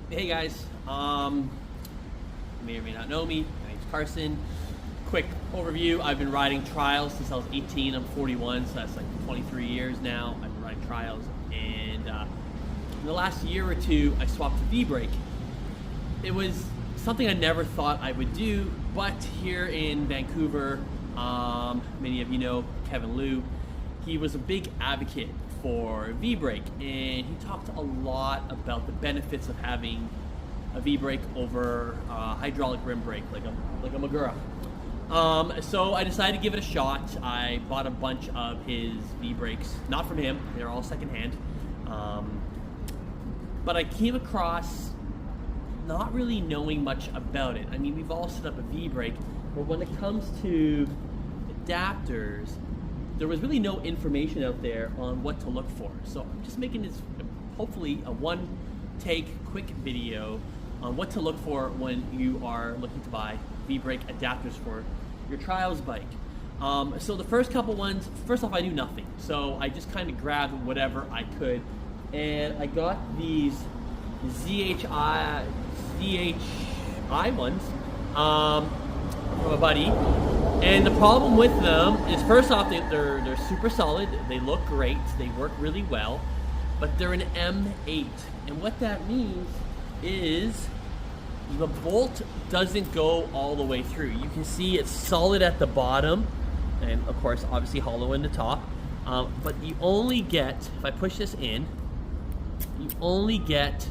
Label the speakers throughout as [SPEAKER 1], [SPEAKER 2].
[SPEAKER 1] Hey guys, you may or may not know me. My name's Carson. Quick overview: I've been riding trials since I was 18. I'm 41, so that's like 23 years now. I've been riding trials, and in the last year or two, I swapped to V-Brake. It was something I never thought I would do, but here in Vancouver, many of you know Kevin Liu. He was a big advocate for V-Brake, and he talked a lot about the benefits of having a V-Brake over hydraulic rim brake like a Magura. So I decided to give it a shot. I bought a bunch of his V-Brakes, not from him, they're all secondhand. But I came across not really knowing much about it. I mean, we've all set up a V-Brake, but when it comes to adapters, there was really no information out there on what to look for. So I'm just making this hopefully a one-take quick video on what to look for when you are looking to buy V-Brake adapters for your trials bike. So the first couple ones, first off, I knew nothing. So I just kind of grabbed whatever I could, and I got these ZHI ones from a buddy. And the problem with them is, first off, they're super solid, they look great, they work really well, but they're an M8. And what that means is the bolt doesn't go all the way through. You can see it's solid at the bottom, and of course, obviously hollow in the top. But you only get, if I push this in, you only get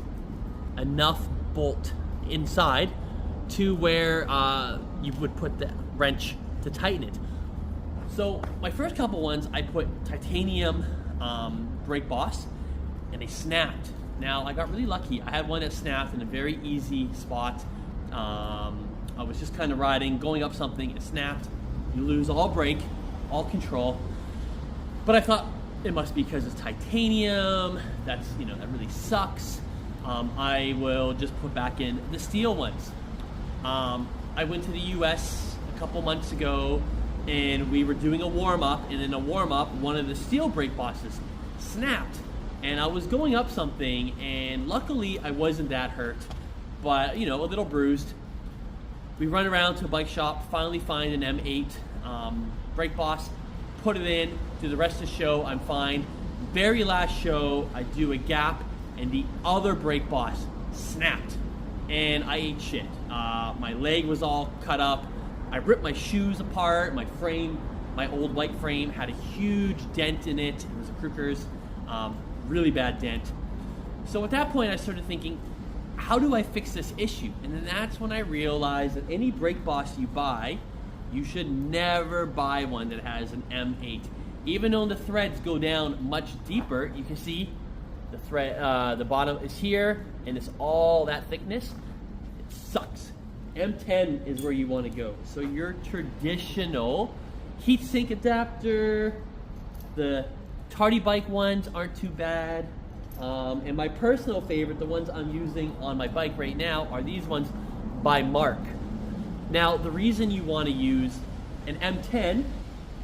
[SPEAKER 1] enough bolt inside to where you would put the wrench to tighten it. So my first couple ones, I put titanium brake boss, and they snapped. Now I got really lucky. I had one that snapped in a very easy spot. I was just kind of riding, going up something, it snapped. You lose all brake, all control. But I thought it must be because it's titanium. That's, that really sucks. I will just put back in the steel ones. I went to the US a couple months ago, and we were doing a warm-up, and in a warm-up, one of the steel brake bosses snapped, and I was going up something, and luckily I wasn't that hurt, but a little bruised. We run around to a bike shop, finally find an M8 brake boss, put it in, do the rest of the show, I'm fine. Very last show, I do a gap, and the other brake boss snapped, and I ate shit. My leg was all cut up. I ripped my shoes apart. My frame, my old white frame, had a huge dent in it. It was a Krukers, really bad dent. So at that point, I started thinking, how do I fix this issue? And then that's when I realized that any brake boss you buy, you should never buy one that has an M8. Even though the threads go down much deeper, you can see the thread, the bottom is here, and it's all that thickness. It sucks. M10 is where you want to go. So your traditional heatsink adapter, the Tardy Bike ones aren't too bad. And my personal favorite, the ones I'm using on my bike right now, are these ones by Mark. Now, the reason you want to use an M10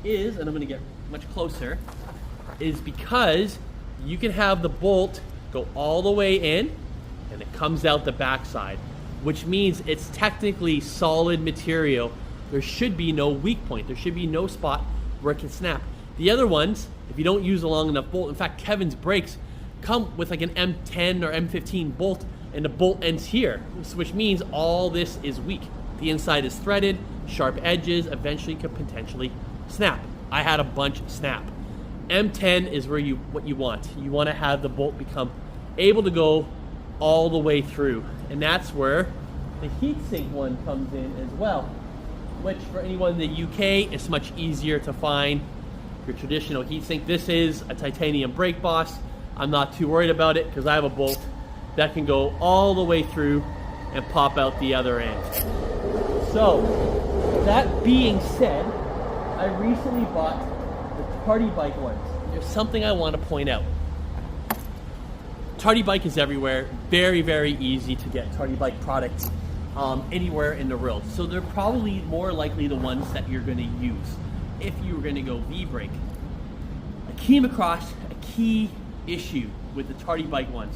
[SPEAKER 1] is, and I'm going to get much closer, is because you can have the bolt go all the way in, and it comes out the backside, which means it's technically solid material. There should be no weak point. There should be no spot where it can snap. The other ones, if you don't use a long enough bolt, in fact, Kevin's brakes come with like an M10 or M15 bolt, and the bolt ends here, which means all this is weak. The inside is threaded, sharp edges, eventually could potentially snap. I had a bunch snap. M10 is where what you want. You want to have the bolt become able to go all the way through, and that's where the heatsink one comes in as well, which for anyone in the UK, it's much easier to find your traditional heatsink. This is a titanium brake boss. I'm not too worried about it because I have a bolt that can go all the way through and pop out the other end. So that being said, I recently bought the Tardy Bike ones. There's something I want to point out. Tardy Bike is everywhere. Very, very easy to get Tardy Bike products anywhere in the world. So they're probably more likely the ones that you're going to use if you were going to go V-Brake. I came across a key issue with the Tardy Bike ones.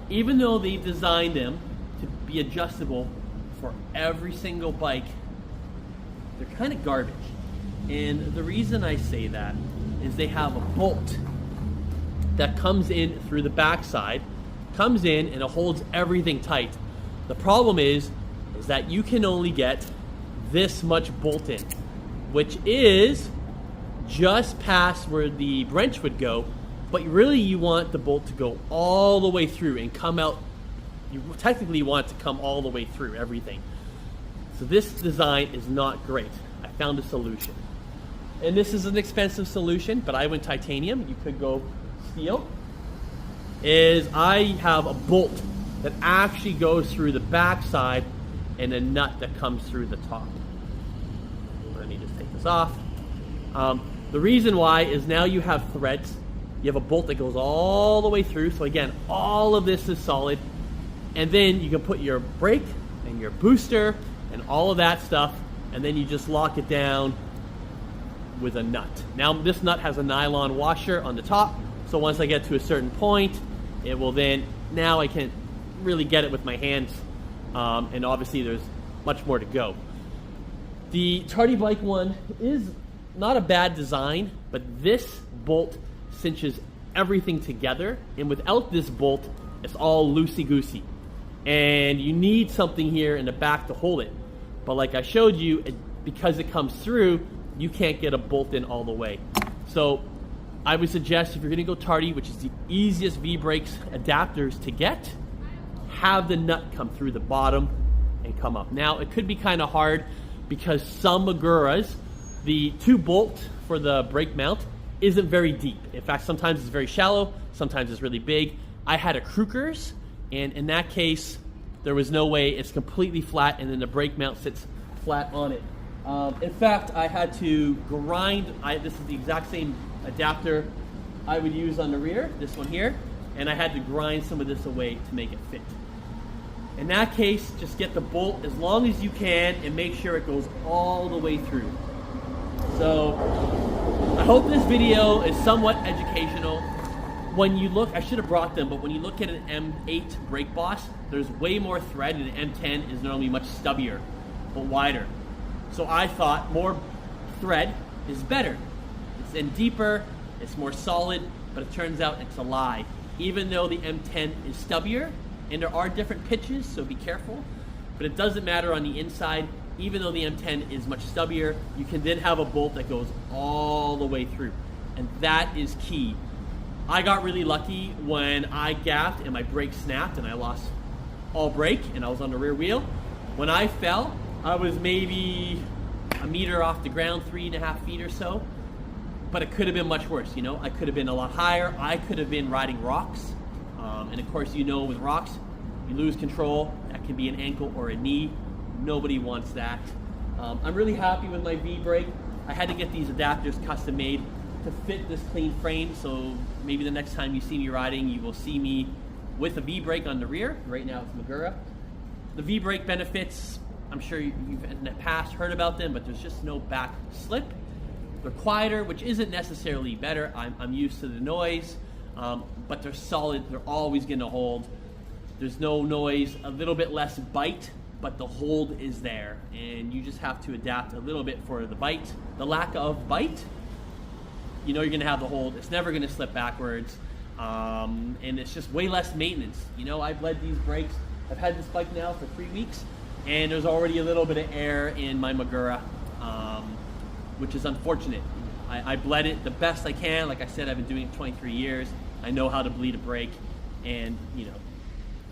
[SPEAKER 1] Even though they've designed them to be adjustable for every single bike, they're kind of garbage. And the reason I say that is they have a bolt that comes in through the backside, comes in and it holds everything tight. The problem is that you can only get this much bolt in, which is just past where the wrench would go, but really you want the bolt to go all the way through and come out. You technically want it to come all the way through everything. So this design is not great. I found a solution. And this is an expensive solution, but I went titanium. You could go steel. Is I have a bolt that actually goes through the backside and a nut that comes through the top. Let me just take this off. The reason why is now you have threads. You have a bolt that goes all the way through. So again, all of this is solid. And then you can put your brake and your booster and all of that stuff, and then you just lock it down with a nut. Now this nut has a nylon washer on the top, so once I get to a certain point, it will then, now I can really get it with my hands, and obviously there's much more to go. The Tardi Bike one is not a bad design, but this bolt cinches everything together, and without this bolt, it's all loosey-goosey. And you need something here in the back to hold it. But like I showed you, because it comes through, you can't get a bolt in all the way. So I would suggest if you're gonna go Tardi, which is the easiest V-Brakes adapters to get, have the nut come through the bottom and come up. Now it could be kind of hard because some Maguras, the 2 bolt for the brake mount isn't very deep. In fact, sometimes it's very shallow, sometimes it's really big. I had a Krukers, and in that case, there was no way. It's completely flat, and then the brake mount sits flat on it. In fact, I had to grind. This is the exact same adapter I would use on the rear, this one here, and I had to grind some of this away to make it fit. In that case, just get the bolt as long as you can and make sure it goes all the way through. So I hope this video is somewhat educational. When you look, I should have brought them, but when you look at an M8 Brake Boss, there's way more thread, and an M10 is normally much stubbier, but wider. So I thought more thread is better. It's then deeper, it's more solid, but it turns out it's a lie. Even though the M10 is stubbier, and there are different pitches, so be careful, but it doesn't matter on the inside. Even though the M10 is much stubbier, you can then have a bolt that goes all the way through, and that is key. I got really lucky when I gapped and my brake snapped and I lost all brake and I was on the rear wheel. When I fell, I was maybe a meter off the ground, 3.5 feet or so, but it could have been much worse. You know, I could have been a lot higher. I could have been riding rocks, and of course, you know, with rocks, you lose control. That can be an ankle or a knee. Nobody wants that. I'm really happy with my V-brake. I had to get these adapters custom made to fit this clean frame, so maybe the next time you see me riding, you will see me with a V-brake on the rear. Right now it's Magura. The V-brake benefits, I'm sure you've in the past heard about them, but there's just no back slip. They're quieter, which isn't necessarily better. I'm used to the noise, but they're solid. They're always gonna hold. There's no noise, a little bit less bite, but the hold is there, and you just have to adapt a little bit for the bite. The lack of bite, you know you're gonna have the hold. It's never gonna slip backwards, and it's just way less maintenance. You know, I've led these brakes. I've had this bike now for 3 weeks, and there's already a little bit of air in my Magura, which is unfortunate. I bled it the best I can. Like I said, I've been doing it 23 years. I know how to bleed a brake, and you know,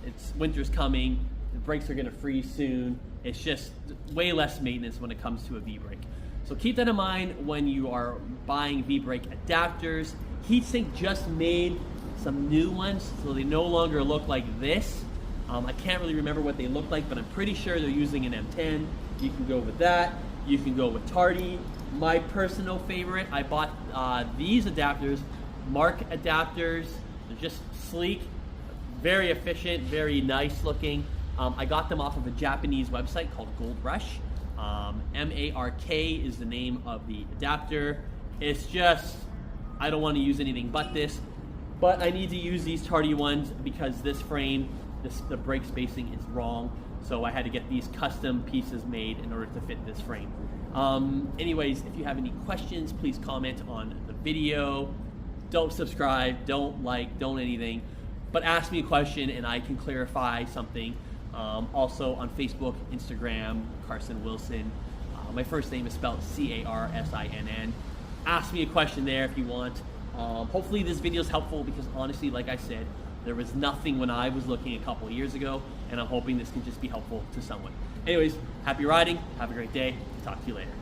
[SPEAKER 1] it's winter's coming. The brakes are gonna freeze soon. It's just way less maintenance when it comes to a V-brake. So keep that in mind when you are buying V-brake adapters. Heatsink just made some new ones, so they no longer look like this. I can't really remember what they look like, but I'm pretty sure they're using an M10. You can go with that. You can go with Tardi. My personal favorite, I bought these adapters, Mark adapters. They're just sleek, very efficient, very nice looking. I got them off of a Japanese website called Gold Rush. M-A-R-K is the name of the adapter. It's just, I don't want to use anything but this, but I need to use these Tardi ones because this frame the brake spacing is wrong, so I had to get these custom pieces made in order to fit this frame. Anyways, if you have any questions, please comment on the video. Don't subscribe, don't like, don't anything, but ask me a question and I can clarify something. Also on Facebook, Instagram, Carson Wilson. My first name is spelled Carsinn. Ask me a question there if you want. Hopefully this video is helpful, because honestly, like I said, there was nothing when I was looking a couple years ago, and I'm hoping this can just be helpful to someone. Anyways, happy riding, have a great day, talk to you later.